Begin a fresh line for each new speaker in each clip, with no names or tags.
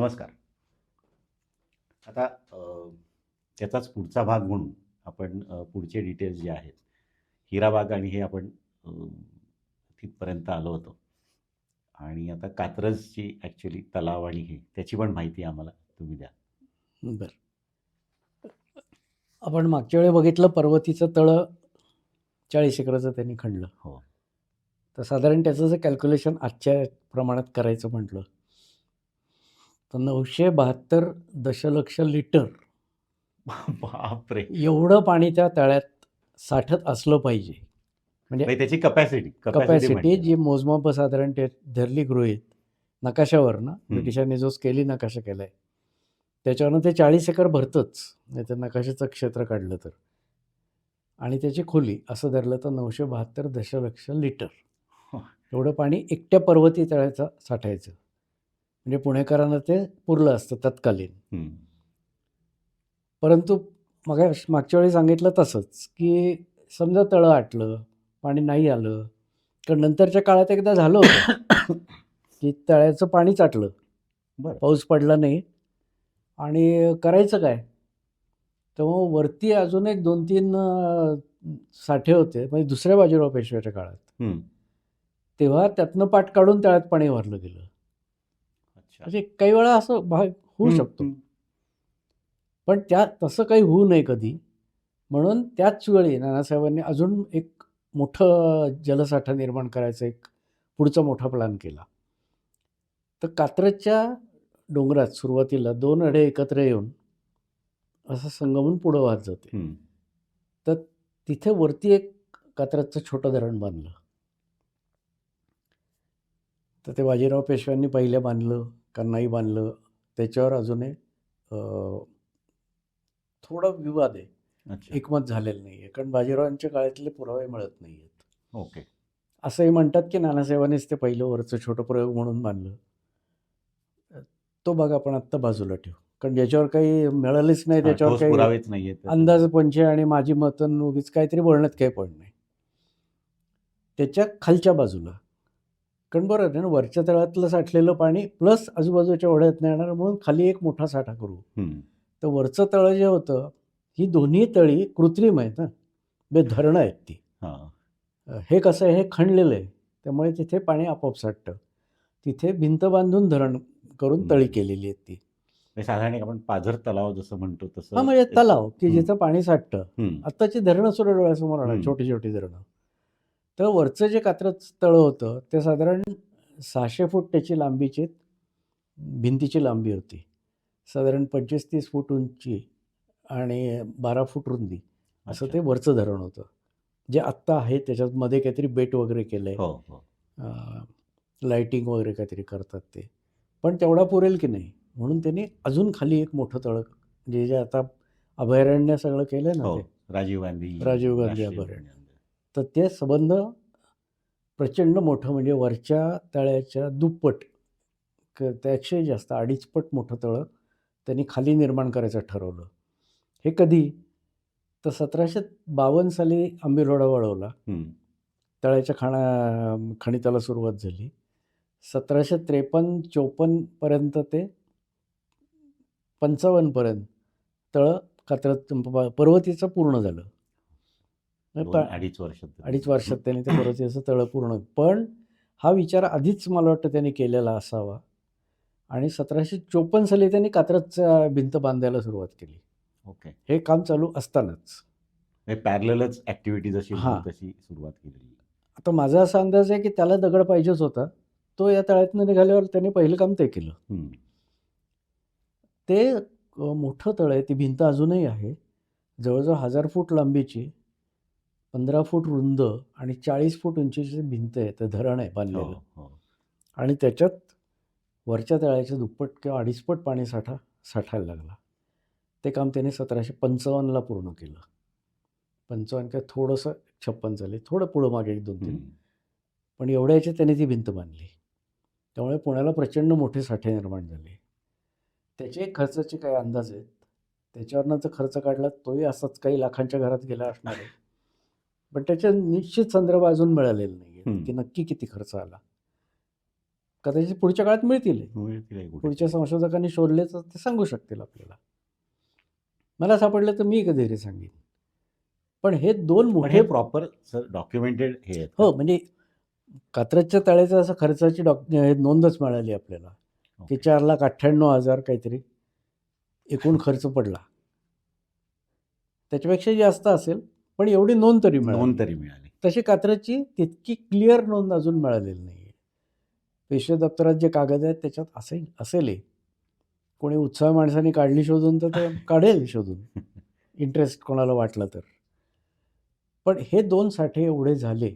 नमस्कार. आता त्याचाच पुढचा भाग म्हणून आपण पुढचे डिटेल्स जे आहेत, हिराबाग आणि हे आपण अ, तिथपर्यंत आलो होतो. आणि आता कात्रजची ॲक्च्युअली तलाव आणि हे त्याची पण माहिती आम्हाला तुम्ही द्या.
बरं. आपण मागच्या वेळी बघितलं पर्वतीचं तळं 40 एकराचं त्यांनी खणलं.
हो.
तर साधारण त्याचं जर कॅल्क्युलेशन आजच्या प्रमाणात करायचं म्हटलं तर 972 दशलक्ष लिटर
बापरे!
एवढं पाणी त्या तळ्यात साठत असलं पाहिजे. म्हणजे
म्हणजे त्याची कपॅसिटी
कपॅसिटी
म्हणते
जी
ना.
मोजमाप साधारण ते धरली गृहीत नकाशावर ना,
हं.
ब्रिटिशांनी जो स्केली नकाशा केलाय त्याच्यावरनं ते 40 एकर भरतंच, नाही तर नकाशाचं क्षेत्र काढलं तर. आणि त्याची खोली असं धरलं तर 972 दशलक्ष लिटर एवढं पाणी एकट्या पर्वती तळ्याचं साठायचं. म्हणजे पुणेकरांना ते पुरलं असतं तत्कालीन.
हं.
परंतु मागच्या वेळी सांगितलं तसंच की समजा तळं आटलं, पाणी नाही आलं, कारण नंतरच्या काळात एकदा झालं होतं की तळ्याचं पाणीच आटलं,
बरं.
पाऊस पडला नाही आणि करायचं काय? तर मग वरती अजून एक 2-3 साठे होते, म्हणजे दुसऱ्या बाजीराव पेशव्याच्या काळात.
हं.
तेव्हा त्यातनं पाट काढून तळ्यात पाणी भरलं गेलं.
अच्छा.
म्हणजे काही वेळा असं भाग होऊ
हं,
शकतो.
हं.
पण तसं काही होऊ नये कधी, म्हणून त्याच वेळी नानासाहेबांनी अजून एक मोठं जलसाठा निर्माण करायचा एक पुढचा मोठा प्लॅन केला. तर कात्रजच्या डोंगरात सुरुवातीला 2 ओढे एकत्र येऊन असं संगमून पुढं वाहत जाते.
हं.
तर तिथे वरती एक कात्रजचं छोटं धरण बांधलं. तर ते बाजीराव पेशव्यांनी पहिलं बांधलं का नाही बांधलं त्याच्यावर अजून थोडा विवाद आहे.
अच्छा.
एकमत झालेलं नाही आहे, कारण बाजीरावांच्या काळातले पुरावे मिळत नाही आहेत.
ओके.
असंही म्हणतात की नानासाहेबांनीच ते पहिलं वरचं छोटं प्रयोग म्हणून बांधलं. तो भाग आपण आत्ता बाजूला ठेवू, कारण ज्याच्यावर काही मिळालेच नाही त्याच्यावर
ठोस
काही
पुरावेच नाहीयेत त्याचे.
अंदाजपंचे आणि माझी मतं उगीच काहीतरी बोलण्यात काही पण नाही. त्याच्या खालच्या बाजूला, कारण बरं आहे ना, वरच्या तळातलं साठलेलं पाणी प्लस आजूबाजूच्या ओढ्यात नाही येणार, म्हणून खाली एक मोठा साठा करू.
हं.
तर वरचं तळं जे होतं, ही दोन्ही तळी कृत्रिम आहेत ना, म्हणजे धरणं आहेत ती.
हां.
हे कसं आहे, हे खणलेलं आहे, त्यामुळे तिथे पाणी आपोआप साठतं. तिथे भिंत बांधून धरण करून तळी केलेली आहेत ती.
म्हणजे साधारण एक आपण पाझर तलाव जसं म्हणतो तसं.
हां, म्हणजे तलाव की
हं.
जिथं पाणी साठतं.
हं.
आत्ताची धरणं सुद्धा डोळ्यासमोर आलं,
हं.
छोटी छोटी धरणं. तर वरचं जे कात्रज तळं होतं ते साधारण 600 फूट त्याची लांबीची भिंतीची लांबी होती. साधारण 25-30 फूट उंची आणि 12 फूट रुंदी असं
अच्छा.
ते वरचं धरण होतं. जे आत्ता आहे त्याच्यात मध्ये काहीतरी बेट वगैरे केलंय.
हो, हो.
लाइटिंग वगैरे काहीतरी करतात ते. पण तेवढा पुरेल की नाही, म्हणून त्यांनी अजून खाली एक मोठं तळं, जे आता अभयारण्य सगळं केलंय ना,
हो.
ते
राजीव गांधी
राजीव गांधी
राष्ट्रीय
अभयारण्य.
उद्यान.
तर ते संबंध प्रचंड मोठं, म्हणजे वरच्या तळ्याच्या दुप्पट, त्यापेक्षाही जास्त 2.5 पट मोठं तळं त्यांनी खाली निर्माण करायचं ठरवलं. हे कधी? तर 1752 साली आंबीलवाडा वळवला.
हं.
तळ्याच्या खणिताला सुरुवात झाली. 1753-54 पर्यंत ते 55 पर्यंत तळं कात्रज पर्वतीचं पूर्ण झालं.
2-2.5 वर्षात.
2.5 वर्षात त्यांनी ते पर्वतीचं तळं पूर्ण. पण हा विचार आधीच मला वाटतं त्यांनी केलेला असावा. आणि 1754 साली त्यांनी कात्रजचा भिंत बांधायला सुरुवात केली.
ओके.
हे काम चालू असतानाच.
हे पॅरललच ॲक्टिव्हिटी जशी
हां.
होईल तशी सुरुवात केलेली.
आता माझा असा अंदाज आहे की त्याला दगड पाहिजेच होता. तो या तळ्यातनं निघाल्यावर त्यांनी पहिलं काम ते केलं.
हं.
ते मोठं तळं आहे, ती भिंत अजूनही आहे. जवळजवळ 1000 फूट लांबीची, 15 फूट रुंद आणि 40 फूट उंचीची भिंत आहे. ते धरण आहे
हो,
बांधलेलं.
हो. आणि
आणि त्याच्यात वरच्या तळ्याच्या दुप्पट किंवा 2.5 पट पाणी साठायला लागला. ते काम त्यांनी 1755ला पूर्ण केलं. 55 काय थोडंसं 56 झाले, थोडं पुढं मागे 1-2-3.
हं.
पण एवढ्या याच्यात त्यांनी ती भिंत बांधली. त्यामुळे पुण्याला प्रचंड मोठे साठे निर्माण झाले. त्याचे खर्चाचे काही अंदाज आहेत. त्याच्यावरनं जर खर्च काढला तोही असाच काही लाखांच्या घरात गेला असणार आहे. पण त्याचे निश्चित संदर्भ अजून मिळालेले नाही आहेत की नक्की किती खर्च आला. कदाचित पुढच्या काळात मिळतील.
मिळतील कुठे.
पुढच्या संशोधकांनी शोधले तर ते सांगू शकतील आपल्याला. मला सापडलं तर मी कधी सांगेन. पण हे 2
पण
मोठे
हे प्रॉपर डॉक्युमेंटेड हे आहेत का?
हो, म्हणजे कात्रजच्या तळ्याचं असं खर्चाची नोंदच मिळाली आपल्याला की
ओके.
4,98,000 काहीतरी एकूण खर्च पडला. त्याच्यापेक्षा जास्त असेल, पण एवढी नोंद तरी मिळाली.
नोंद तरी मिळाली.
तशी कात्रजची तितकी क्लिअर नोंद अजून मिळालेली नाही आहे. पेशवे दप्तरात जे कागद आहेत त्याच्यात असेल. कोणी उत्साह माणसाने काढली शोधून तर ते काढेल शोधून, इंटरेस्ट कोणाला वाटला तर. पण हे 2 साठे एवढे झाले,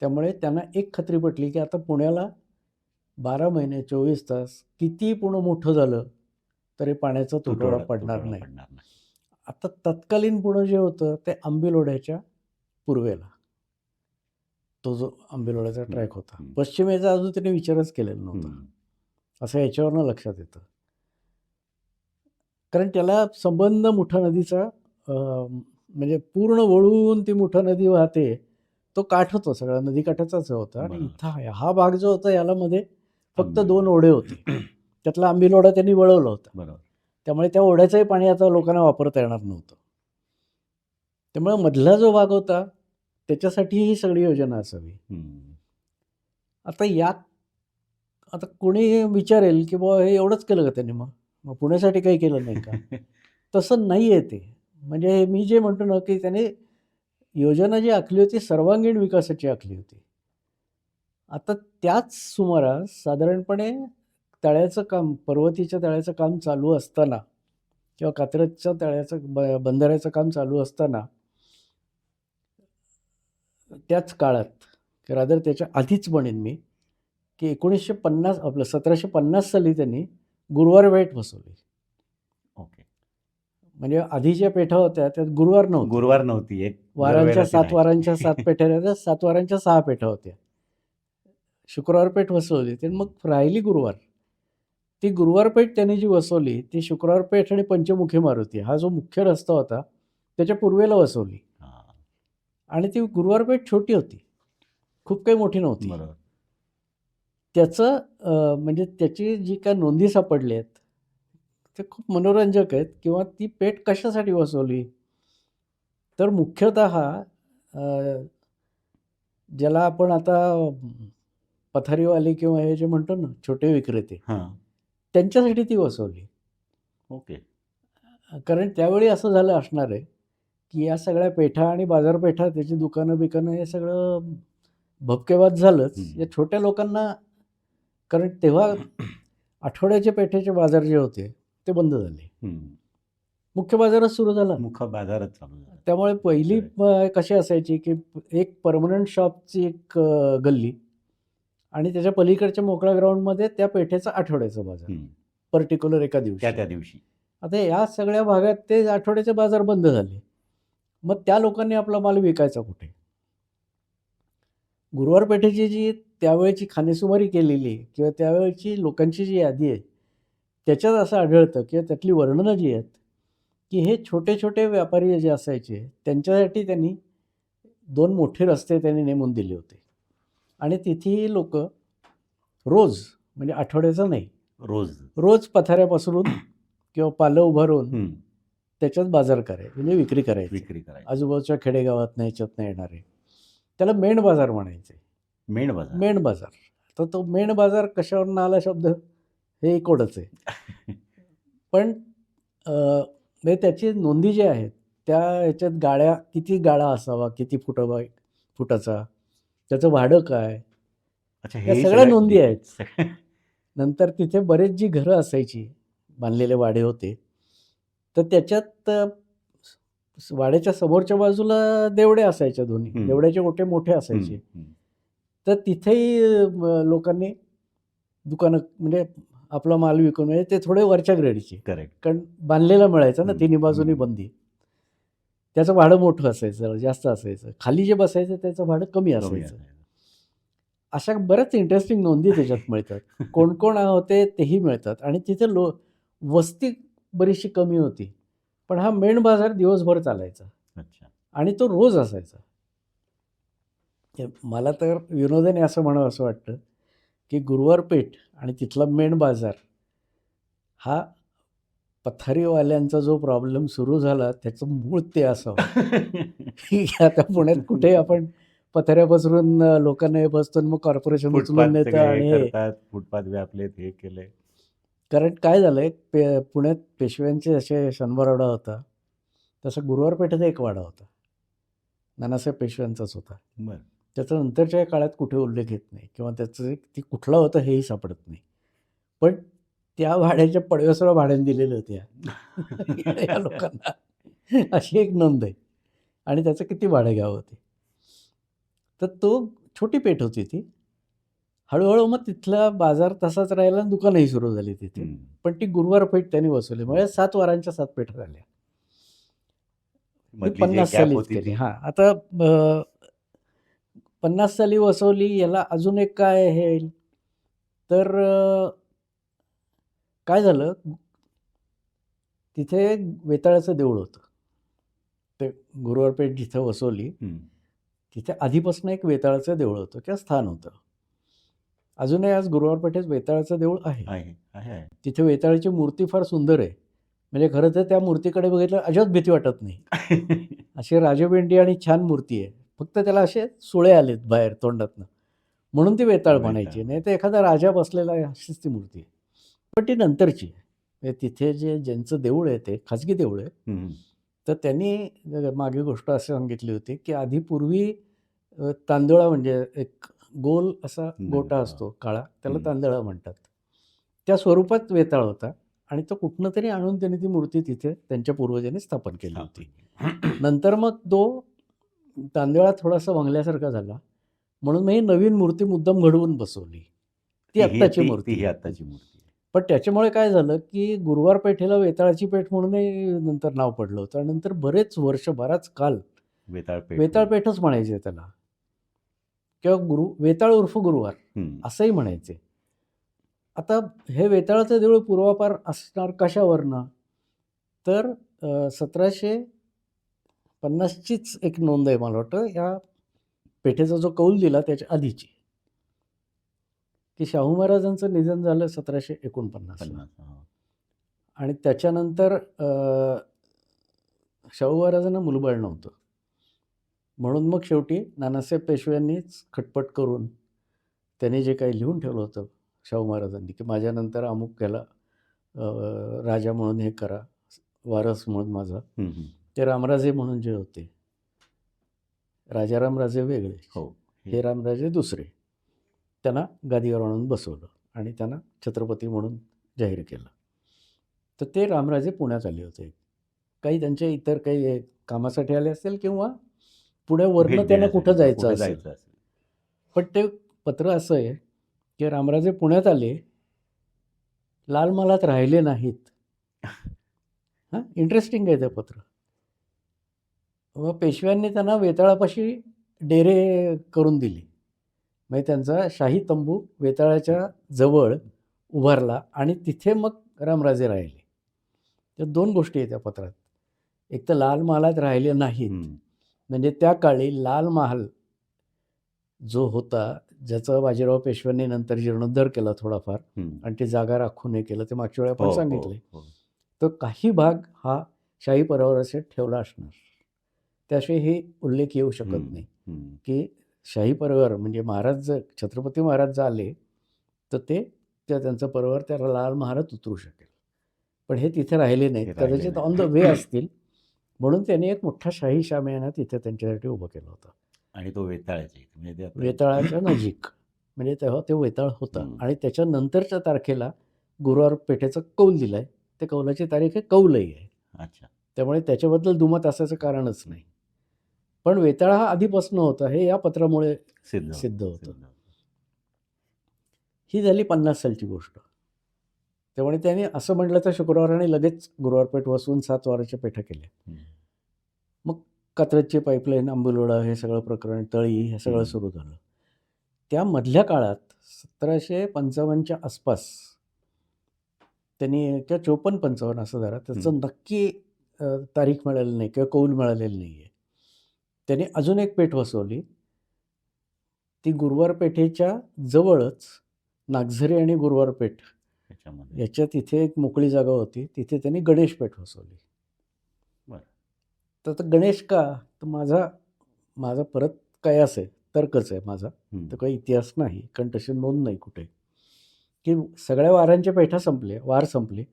त्यामुळे त्यांना एक खात्री पटली की आता पुण्याला 12 महिने 24 तास किती पुणे मोठं झालं तरी पाण्याचा तुटवडा पडणार नाही. आता तत्कालीन पुणे जे होतं ते आंबेलोढ्याच्या पूर्वेला, तो जो आंबेलोढ्याचा ट्रॅक होता. पश्चिमेचा अजून त्याने विचारच केलेला नव्हता, असं याच्यावरनं लक्षात येतं. कारण त्याला संबंध मुठा नदीचा म्हणजे पूर्ण वळून ती मुठा नदी वाहते, तो काठ होतो सगळा नदीकाठाचाच होता. आणि इथं हा भाग जो होता याला मध्ये फक्त 2 ओढे होते. त्यातला आंबेलोढा त्यांनी वळवला होता.
बरोबर.
त्यामुळे त्या ओढ्याचंही पाणी आता लोकांना वापरता येणार नव्हतं. त्यामुळे मधला जो भाग होता त्याच्यासाठी ही सगळी योजना असावी. आता कोणी विचारेल की बुवा हे एवढंच केलं का त्यांनी, मग पुण्यासाठी काही केलं नाही का? तसं नाही आहे ते. म्हणजे मी जे म्हणतो ना की त्याने योजना जी आखली होती सर्वांगीण विकासाची आखली होती. आता त्याच सुमारास साधारणपणे तळ्याचं काम, पर्वतीच्या तळ्याचं काम चालू असताना किंवा कात्रजच्या तळ्याचं बंधाऱ्याचं काम चालू असताना त्याच काळात रादर त्याच्या आधीच म्हणेन मी की 1750 साली त्यांनी गुरुवार पेठ बसवली.
ओके.
म्हणजे आधी ज्या पेठा होत्या त्यात गुरुवार
नव्हती. एक
वारांच्या 7 वारांच्या 7 पेठा होत्या, 7 वारांच्या 6 पेठा होत्या. शुक्रवार पेठ बसवली तर मग राहिली गुरुवार. ती गुरुवार पेठ त्यांनी जी बसवली ती शुक्रवार पेठ आणि पंचमुखी मारुती हा जो मुख्य रस्ता होता त्याच्या पूर्वेला बसवली. आणि ती गुरुवार पेठ छोटी होती, खूप काही मोठी नव्हती. त्याचं म्हणजे त्याची जी काय नोंदी सापडल्या आहेत ते खूप मनोरंजक आहेत. किंवा ती पेठ कशासाठी बसवली तर मुख्यतः ज्याला आपण आता पथारीवाले किंवा हे जे म्हणतो ना छोटे विक्रेते, त्यांच्यासाठी ती बसवली.
ओके. कारण
त्यावेळी असं झालं असणार आहे की या सगळ्या पेठा आणि बाजारपेठा त्याची दुकानं बिकानं हे सगळं भपकेबाद झालंच. या छोट्या लोकांना, कारण तेव्हा आठवड्याचे पेठेचे बाजार जे होते ते बंद झाले. मुख्य बाजारच सुरू झाला. त्यामुळे पहिली कशी असायची की एक परमनंट शॉपची एक गल्ली आणि त्याच्या पलीकडच्या मोकळ्या ग्राउंडमध्ये त्या पेठेचा आठवड्याचा बाजार पर्टिक्युलर एका दिवशी. आता या सगळ्या भागात ते आठवड्याचे बाजार बंद झाले. मग त्या लोकांनी आपला माल विकायचा कुठे? गुरुवार पेठेची जी त्यावेळेची खानेसुमारी केलेली किंवा त्यावेळेची लोकांची जी यादी आहे त्याच्यात असं आढळतं किंवा त्यातली वर्णनं जी आहेत की हे छोटे छोटे व्यापारी जे असायचे त्यांच्यासाठी त्यांनी 2 मोठे रस्ते त्यांनी नेमून दिले होते. आणि तिथेही लोक रोज, म्हणजे आठवड्याचं नाही, रोज पथाऱ्यापासून किंवा पालं उभारून त्याच्यात बाजार करायचे, म्हणजे विक्री करायची. आजूबाजूच्या खेडेगावात ह्याच्यात येणारे त्याला मेंढ बाजार म्हणायचे. मेंढ बाजार. तर तो मेंढ बाजार कशावरून आला शब्द हे एकवडच आहे. पण म्हणजे त्याची नोंदी जी आहेत त्या ह्याच्यात गाळ्या, किती गाळा असावा, किती फुटाचा, त्याचं भाडं काय, या सगळ्या नोंदी आहेत. नंतर तिथे बरेच जी घरं असायची, बांधलेले वाडे होते, तर त्याच्यात वाड्याच्या समोरच्या बाजूला देवडे असायच्या, दोन्ही देवड्याचे गोटे मोठे असायचे. तर तिथेही लोकांनी दुकानं, म्हणजे आपला माल विकून, म्हणजे ते थोडे वरच्या ग्रेडचे, कारण बांधलेला मिळायचा ना तिन्ही बाजूनी बंदी, त्याचं भाडं मोठं असायचं, जास्त असायचं. खाली जे बसायचं त्याचं भाडं कमी असायचं. अशा बऱ्याच इंटरेस्टिंग नोंदी त्याच्यात मिळतात. कोण कोण होते तेही मिळतात. आणि तिथे वस्ती बरीचशी कमी होती, पण हा मेंढ बाजार दिवसभर चालायचा आणि तो रोज असायचा. मला तर विनोदाने असं म्हणावं असं वाटतं की गुरुवार पेठ आणि तिथला मेण बाजार हा पथारीवाल्यांचा जो प्रॉब्लेम सुरू झाला त्याचं मूळ ते असावं की आता पुण्यात कुठे आपण पथाऱ्या पसरून लोकांना हे बसतो आणि मग कॉर्पोरेशन उचलून
फुटपाथ
नेतं
सगळे हे
आणि हे
करतात, फुटपाथ व्यापलेत, हे केलंय.
कारण काय झालंय पुण्यात पेशव्यांचे जसे शनिवार वाडा होता तसा गुरुवार पेठेचा एक वाडा होता, नानासाहेब पेशव्यांचाच होता.
बरं.
त्याचा नंतरच्या काळात कुठे उल्लेख येत नाही किंवा त्याचं ती कुठला होता हेही सापडत नाही. पण त्या वाड्याच्या पडव्यासुद्धा भाड्याने दिलेल्या होत्या या लोकांना, अशी एक नोंद आहे. आणि त्याचं किती भाडं घ्यावं ते. तर तो छोटी पेठ होती ती. हळूहळू मग तिथला बाजार तसाच राहिला आणि दुकानंही सुरू झाली तिथे.
हं.
पण ती गुरुवार पेठ त्यांनी वसवली. म्हणजे 7 वारांच्या 7 पेठा झाल्या. ही
मधली जी
50
गॅप
सालीच
होती
केली.
ती.
हां, आता 50 साली वसवली. याला अजून एक काय हे येईल, तर काय झालं, तिथे वेताळाचं देऊळ होतं. ते गुरुवार पेठ जिथं वसवली
हं.
तिथे आधीपासून एक वेताळाचं देऊळ होतं किंवा स्थान होतं. अजूनही आज गुरुवार पेठेत वेताळाचं देऊळ आहे.
आहे.
तिथे वेताळाची मूर्ती फार सुंदर आहे. म्हणजे खरं तर त्या मूर्तीकडे बघितलं अजिबात भीती वाटत नाही. अशी राजवेंडी आणि छान मूर्ती आहे. फक्त त्याला असे सुळे आलेत बाहेर तोंडातनं. म्हणून ती वेताळ म्हणायची. नाही तर एखादा राजा बसलेला आहे अशीच ती मूर्ती आहे. पण ती नंतरची आहे. म्हणजे तिथे ज्यांचं देऊळ आहे ते खाजगी देऊळ आहे.
हं.
तर त्यांनी मागे गोष्ट असं सांगितली होती की आधी पूर्वी तांदळा म्हणजे एक गोल असा गोटा असतो काळा, त्याला तांदळा म्हणतात. त्या स्वरूपात वेताळ होता आणि तो कुठनं तरी आणून त्यांनी ती मूर्ती तिथे त्यांच्या पूर्वजांनी स्थापन केली होती. नंतर मग तो तांदळा थोडासा वंगल्यासारखा झाला म्हणून मग ही नवीन मूर्ती मुद्दाम घडवून बसवली. ती आत्ताची मूर्ती
ही
आहे.
आत्ताची मूर्ती.
पण त्याच्यामुळे काय झालं की गुरुवार पेठेला वेताळाची पेठ म्हणूनही नंतर नाव पडलं होतं आणि नंतर बरेच वर्ष बराच काल वेताळ पेठच म्हणायचे त्याला किंवा वेताळ उर्फ गुरुवार असंही म्हणायचे. आता हे वेताळाचं देऊळ पूर्वापार असणार कशावरनं, तर 1750चीच एक नोंद आहे मला वाटतं या पेठेचा जो कौल दिला त्याच्या आधीची, की शाहू महाराजांचं निधन झालं 1749ला आणि त्याच्यानंतर शाहू महाराजांना मुलबाळ नव्हतं. म्हणून मग शेवटी नानासाहेब पेशव्यांनीच खटपट करून त्यांनी जे काही लिहून ठेवलं होतं शाहू महाराजांनी की माझ्यानंतर अमुक याला राजा म्हणून हे करा, वारस म्हणून माझा, ते रामराजे म्हणून जे होते, राजाराम राजे वेगळे, हे रामराजे दुसरे, त्यांना गादीवर आणून बसवलं आणि त्यांना छत्रपती म्हणून जाहीर केलं. तर ते रामराजे पुण्यात आले होते. काही त्यांचे इतर काही कामासाठी आले असेल किंवा पुण्यावरनं त्यांना कुठं जायचं असेल. पण ते पत्र असं आहे की रामराजे पुण्यात आले, लाल महालात राहिले नाहीत. हां, इंटरेस्टिंग आहे ते पत्र. व पेशव्यांनी त्यांना वेताळापाशी डेरे करून दिले. म्हणजे त्यांचा शाही तंबू वेताळाच्या जवळ उभारला आणि तिथे मग रामराजे राहिले. त्या 2 गोष्टी आहेत त्या पत्रात. एक तर लाल महालात राहिले नाहीत, म्हणजे त्या काळी लाल महाल जो होता, ज्याचा बाजीराव पेशव्यांनी नंतर जीर्णोद्धार केला थोडाफार आणि ती जागा राखून हे केलं, ते मागच्या वेळी आपण सांगितले. तर काही भाग हा शाही परिवारासाठी ठेवला असणार. त्याशिवाय हे उल्लेख येऊ शकत नाही की शाही परिवार म्हणजे महाराज छत्रपती महाराज आले तर त्यांचा परिवार त्या लाल महालात उतरू शकेल. पण हे तिथे राहिले नाहीत, कदाचित ऑन द वे असतील, म्हणून त्यांनी एक मोठा शाही शामियाना तिथे त्यांच्यासाठी उभं केलं होतं.
आणि तो
वेताळाच्या नजीक, म्हणजे तेव्हा ते वेताळ होता. आणि त्याच्यानंतरच्या तारखेला गुरुवार पेठेचा कौल दिलाय, त्या कौलाची तारीख आहे कौलही आहे.
अच्छा.
त्यामुळे त्याच्याबद्दल दुमत असायचं कारणच नाही. पण वेताळ हा आधीपासून होता हे या पत्रामुळे सिद्ध होतं. ही झाली 50 सालची गोष्ट. त्यामुळे त्यांनी असं म्हटलं तर शुक्रवाराने लगेच गुरुवारपेठ वसवून 7 वाराच्या पेठा केल्या. मग कात्रजची पाईपलाईन, आंबुलवडा, हे सगळं प्रकरण, तळी, हे सगळं सुरू झालं. त्या मधल्या काळात 1755च्या आसपास त्यांनी किंवा 54-55 असं जरा त्याचं नक्की तारीख मिळालेली नाही किंवा कौल मिळालेलं नाही आहे. त्यांनी अजून एक पेठ वसवली. ती गुरुवार पेठेच्या जवळच नागझरी आणि गुरुवारपेठ
त्याच्यामध्ये.
याच्यात इथे एक मोकळी जागा होती, तिथे त्यांनी गणेशपेठ वसवली.
बरं.
तर गणेश का? तर माझा परत कयास आहे, तर्कच आहे माझा.
हं.
तर काही इतिहास नाही, कारण तशी नोंद नाही कुठे, की सगळ्या वारांच्या पेठा वार संपले.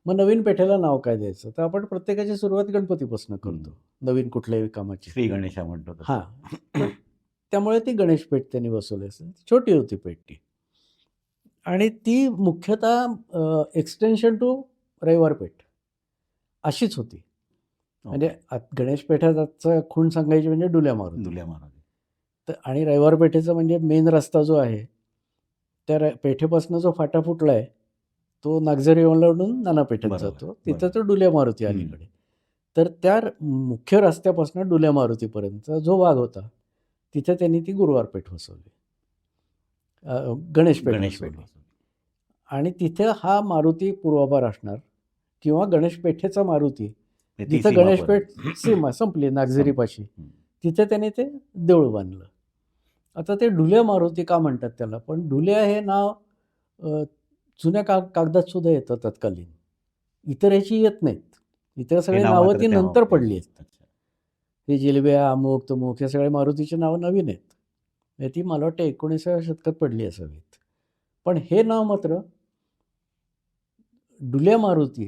मग नवीन पेठेला नाव काय द्यायचं? तर आपण प्रत्येकाची सुरुवात गणपतीपासून करतो, नवीन कुठल्याही कामाची.
श्री गणेशा म्हणतो तसं.
हां. तर त्यामुळे ती गणेश पेठ त्यांनी बसवली असेल. छोटी होती पेठ ती. आणि ती मुख्यतः एक्सटेन्शन टू रविवार पेठ अशीच होती. म्हणजे गणेश पेठाचा खूण सांगायची म्हणजे डुल्या मारुती.
दुल्या महाराज.
तर आणि रविवार पेठेचा म्हणजे मेन रस्ता जो आहे, त्या पेठेपासून जो फाटा फुटला आहे, तो नागझरी ओलांडून नाना पेठेत
बरोबर,
जातो. तिथं
बरोबर.
तो डुल्या मारुती
हं.
अलीकडे. तर त्या मुख्य रस्त्यापासून डुल्या मारुतीपर्यंतचा जो भाग होता, तिथे त्यांनी ती गुरुवार पेठ वसवली. गणेश पेठ
गणेश पेठ
वसवली.
बसवली.
आणि तिथे हा मारुती पूर्वापार असणार किंवा गणेश पेठेचा मारुती,
ती
जिथं
सीमा
गणेश
परत.
पेठ सीमा संपली नागझरीपाशी,
हं.
तिथे त्यांनी ते देऊळ बांधलं. आता ते ढुल्या मारुती का म्हणतात त्याला? पण ढुल्या हे नाव जुन्या कागदात सुद्धा येतं तत्कालीन. इतर ह्याची येत नाहीत. इतर
हे
सगळे
नाव
नावं
मात्र
ती
तेव्हा
नंतर
वापरलं.
पडली आहेत.
अच्छा.
हे जिलब्या, अमुक तमुक हे सगळे मारुतीची नावं नवीन आहेत. ती मला वाटतं 19व्या शतकात पडली असावीत. पण हे नाव मात्र डुल्या मारुती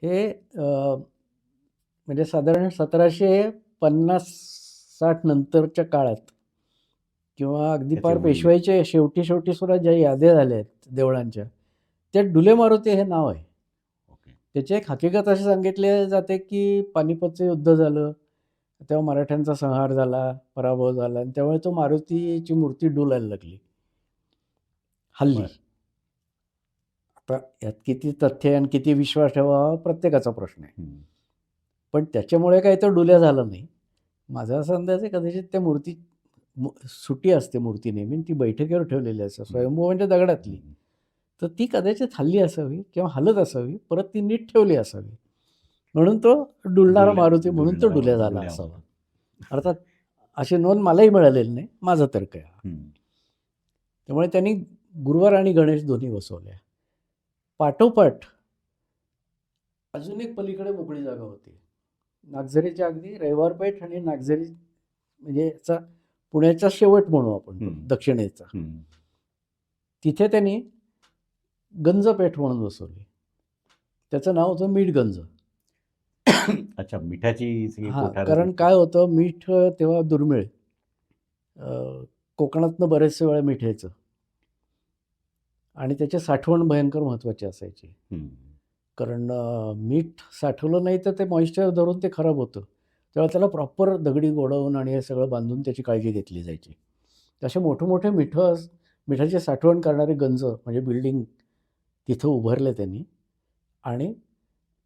हे म्हणजे साधारण 1750-60 नंतरच्या काळात किंवा अगदी
त्याचे
पार
उल्लेख.
पेशवाईच्या शेवटी सुद्धा ज्या याद्या झाल्या आहेत देवळांच्या, त्यात डुले मारुती हे नाव आहे.
ओके.
त्याची एक हकीकत अशी सांगितली जाते की पानिपतचं युद्ध झालं, तेव्हा मराठ्यांचा संहार झाला, पराभव झाला आणि त्यामुळे तो मारुतीची मूर्ती डुलायला लागली हल्ली.
बरं.
आता यात किती तथ्य आहे आणि किती विश्वास ठेवावा प्रत्येकाचा प्रश्न आहे.
हं.
पण त्याच्यामुळे काही तर डुल्या झालं नाही. माझा असा अंदाज आहे कदाचित त्या मूर्ती सुटी असते मूर्ती नेहमी, ती बैठकीवर ठेवलेली असते, स्वयंभू म्हणजे दगडातली.
हं.
तर ती कदाचित हल्ली असावी किंवा हलत असावी, परत ती नीट ठेवली असावी. म्हणून तो डुलणारा मारुती म्हणून तो डुल्या झाला
डुल्या
असावा.
मारुती.
अर्थात अशी नोंद मलाही मिळालेली नाही, माझा तर्क आहे.
हं.
त्यामुळे त्यांनी गुरुवार आणि गणेश दोन्ही बसवल्या. पाठोपाठ अजून एक पलीकडे मोकळी जागा होती. नागझरीच्या अगदी रविवार पेठ आणि नागझरी म्हणजे याचा पुण्याचा शेवट म्हणू आपण तो,
हं.
दक्षिणेचा.
हं.
तिथे त्यांनी गंजपेठ म्हणून बसवली. त्याचं नाव होतं मीठगंज.
अच्छा, मिठाची सगळी
हां,
कोठारच
कारण
होती.
काय होतं मीठ तेव्हा दुर्मिळ. कोकणातनं बरेचसे वेळा मीठ यायचं आणि त्याची साठवण भयंकर महत्त्वाची असायची.
हं.
कारण मीठ साठवलं नाही तर ते मॉइश्चर धरून ते खराब होतं. तेव्हा त्याला प्रॉपर दगडी गोडवून आणि हे सगळं बांधून त्याची काळजी घेतली जायची. असे मोठे मिठाची साठवण करणारे गंज म्हणजे बिल्डिंग तिथं उभारले त्यांनी आणि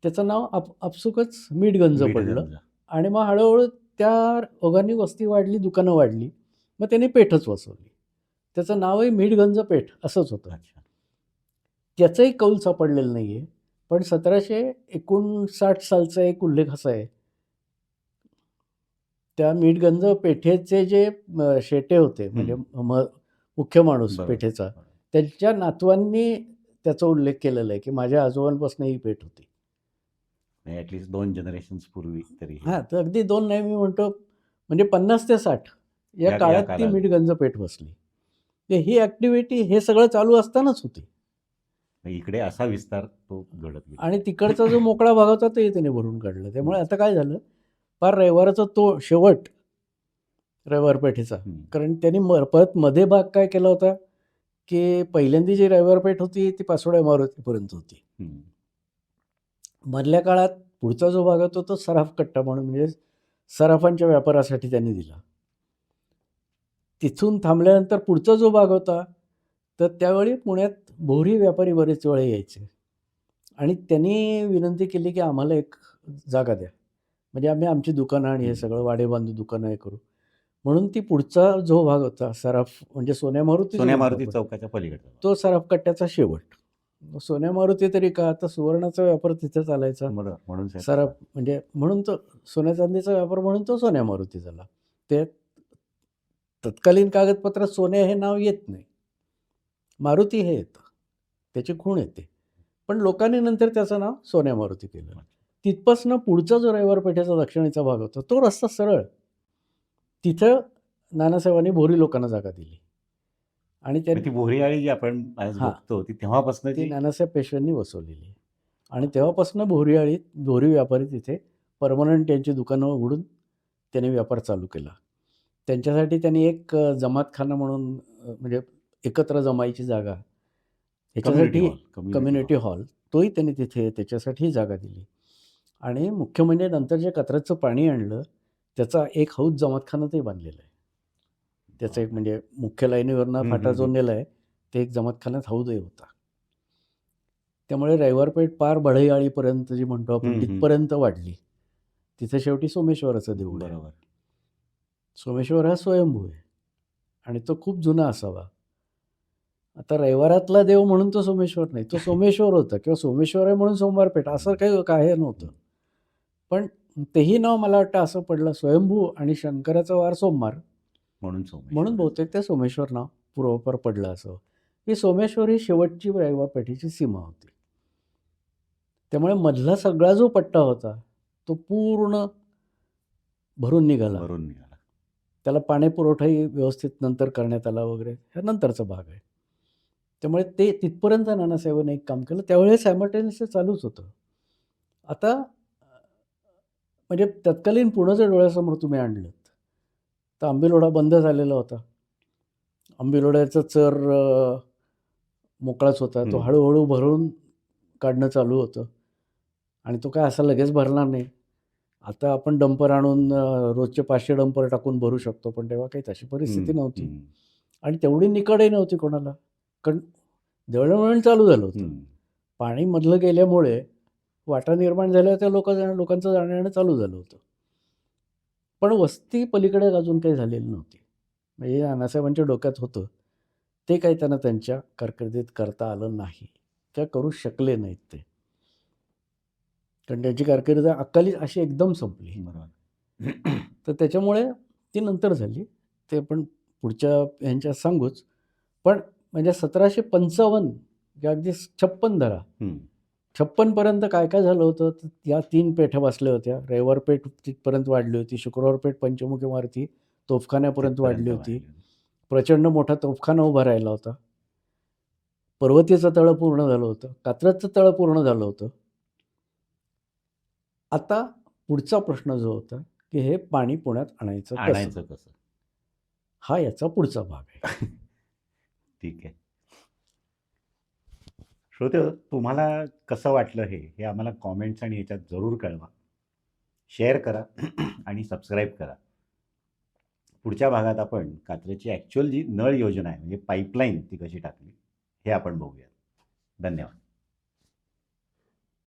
त्याचं नाव आपसुकच मीठगंज पडलं.
मीठगंज.
आणि मग हळूहळू त्या ओघांनी वस्ती वाढली, दुकानं वाढली. मग त्यांनी पेठच वसवली. त्याचं नावही मीठगंज पेठ असंच होतं.
अच्छा.
त्याचंही कौल सापडलेलं नाही आहे. पण 1759 सालचा एक उल्लेख असा आहे, त्या मीठगंज पेठेचे जे शेटे होते म्हणजे मुख्य माणूस
बरोबर.
पेठेचा, त्यांच्या नातवांनी त्याचा उल्लेख केलेला आहे की माझ्या आजोबांपासून ही पेठ होती.
ॲटलिस्ट 2 जनरेशन्स पूर्वी तरी हे.
हां, तर अगदी 2 नाही मी म्हणतो म्हणजे 50 ते 60 या
या
काळात ती
कालावधीत.
मीठगंज पेठ बसली. तर ही ॲक्टिव्हिटी हे सगळं चालू असतानाच होती.
इकडे असा विस्तार तो घडत गेला.
आणि तिकडचा जो मोकळा भाग होता तोही त्याने भरून काढला. त्यामुळे आता काय झालं, फार रविवाराचा तो शेवट रविवार पेठेचा.
हं.
कारण त्यांनी परत मध्ये भाग काय केला होता, की पहिल्यांदी जी रविवार पेठ होती ती पासोड्या मारुतीपर्यंत होती.
हं.
मधल्या काळात पुढचा जो भाग होता तो सराफ कट्टा म्हणून म्हणजे सराफांच्या व्यापारासाठी त्यांनी दिला. तिथून थांबल्यानंतर पुढचा जो भाग होता, तर त्यावेळी पुण्यात भोरी व्यापारी बरेच वेळा यायचे आणि त्यांनी विनंती केली की आम्हाला एक जागा द्या. म्हणजे आम्ही आमची दुकानं आणि हे सगळं वाडे बांधू दुकानं हे करू. म्हणून ती पुढचा जो भाग होता सराफ म्हणजे सोन्या मारुती
चौकाच्या पलीकडचा.
तो सराफ कट्ट्याचा शेवट. सोन्या मारुती तरी का तर सुवर्णाचा व्यापार तिथे चालायचा.
म्हणून
सराफ म्हणजे म्हणून तो सोन्या चांदीचा व्यापार म्हणून तो सोन्या मारुती झाला. ते तत्कालीन कागदपत्रात सोन्या हे नाव येत नाही. मारुती हे येतं, त्याची खूण येते. पण लोकांनी नंतर त्याचं नाव सोन्या मारुती केलं. तिथपासनं पुढचा जो रविवार पेठेचा दक्षिणेचा भाग होता, तो रस्ता सरळ. तिथं नानासाहेबांनी भोरी लोकांना जागा दिली आणि
मग ती भोरीआळी जी आपण आज
हां.
बघतो ती तेव्हापासून
ती
जी
नानासाहेब पेशव्यांनी वसवलेली आणि तेव्हापासून भोरीआळीत भोरी व्यापारी तिथे परमनंट त्यांची दुकानं उघडून त्यांनी व्यापार चालू केला. त्यांच्यासाठी त्यांनी एक जमातखाना म्हणून म्हणजे एकत्र जमायची जागा
कम्युनिटी
ह्याच्यासाठी
हॉल
कम्युनिटी हॉल तोही त्यांनी तिथे त्याच्यासाठी जागा दिली. आणि मुख्य म्हणजे नंतर जे कचऱ्याचं पाणी आणलं त्याचा एक हौद जमातखानातही बांधलेला आहे. त्याचं एक म्हणजे मुख्य लाईनीवरनं फाटा जो नेला आहे ते एक जमातखान्यात हौदही होता. त्यामुळे रविवारपेठ पार बढईआळीपर्यंत जी म्हणतो आपण तिथपर्यंत वाढली. तिथे शेवटी सोमेश्वराचं देऊळ आहे.
बरोबर.
सोमेश्वर हा स्वयंभू आहे आणि तो खूप जुना असावा. आता रविवारातला देव म्हणून तो सोमेश्वर नाही, तो सोमेश्वर होता किंवा सोमेश्वर आहे म्हणून सोमवारपेठ असं काही काय नव्हतं. पण तेही नाव मला वाटतं असं पडलं स्वयंभू आणि शंकराचा वार सोमवार म्हणून बहुतेक ते सोमेश्वर नाव पूर्वापार पडलं असं. ही सोमेश्वर ही शेवटची रविवारपेठेची सीमा होती. त्यामुळे मधला सगळा जो पट्टा होता तो पूर्ण भरून निघाला. त्याला पाणी पुरवठाही व्यवस्थित नंतर करण्यात आला वगैरे, हा नंतरचा भाग आहे. त्यामुळे ते तिथपर्यंत नानासाहेबांनी एक काम केलं. त्यावेळेस सायमल्टेनियसली चालूच होतं. आता म्हणजे तत्कालीन पुण्याच्या डोळ्यासमोर तुम्ही आणलं तर आंबीलोढा बंद झालेला होता. आंबीलोढ्याचा चर मोकळाच होता. तो हळूहळू भरून काढणं चालू होतं आणि तो काय असा लगेच भरणार नाही. आता आपण डंपर आणून रोजचे 500 डंपर टाकून भरू शकतो, पण तेव्हा काही तशी परिस्थिती नव्हती आणि तेवढी निकडही नव्हती कोणाला, कारण दळणवळण चालू झालं होतं. पाणी मधलं गेल्यामुळे वाटा निर्माण झाल्या त्या लोकांचं जाणं येणं चालू झालं होतं. पण वस्ती पलीकडे अजून काही झालेली नव्हती. म्हणजे नानासाहेबांच्या डोक्यात होतं ते काही त्यांना त्यांच्या कारकिर्दीत करता आलं नाही किंवा करू शकले नाहीत ते, कारण त्यांची कारकीर्द अकाली अशी एकदम संपली. तर त्याच्यामुळे ती नंतर झाली, ते आपण पुढच्या ह्यांच्यात सांगूच. पण म्हणजे 1755 किंवा अगदी 56 धरा, 56 पर्यंत काय काय झालं होतं तर या 3 पेठा बसल्या होत्या. रविवार पेठ तिथपर्यंत वाढली होती, शुक्रवार पेठ पंचमुखी इमारती तोफखान्यापर्यंत वाढली होती. प्रचंड मोठा तोफखाना उभा राहिला होता. पर्वतीचं तळं पूर्ण झालं होतं, कात्रजचं तळं पूर्ण झालं होतं. आता पुढचा प्रश्न जो होता की हे पाणी पुण्यात आणायचं कसं, हा याचा पुढचा भाग आहे.
ठीक आहे. श्रोते, तुम्हाला कसं वाटलं हे आम्हाला कॉमेंट्स आणि याच्यात जरूर कळवा. शेअर करा आणि सबस्क्राईब करा. पुढच्या भागात आपण कात्रजची ॲक्च्युअल जी नळ योजना आहे म्हणजे पाईपलाईन ती कशी टाकली हे आपण बघूया. धन्यवाद.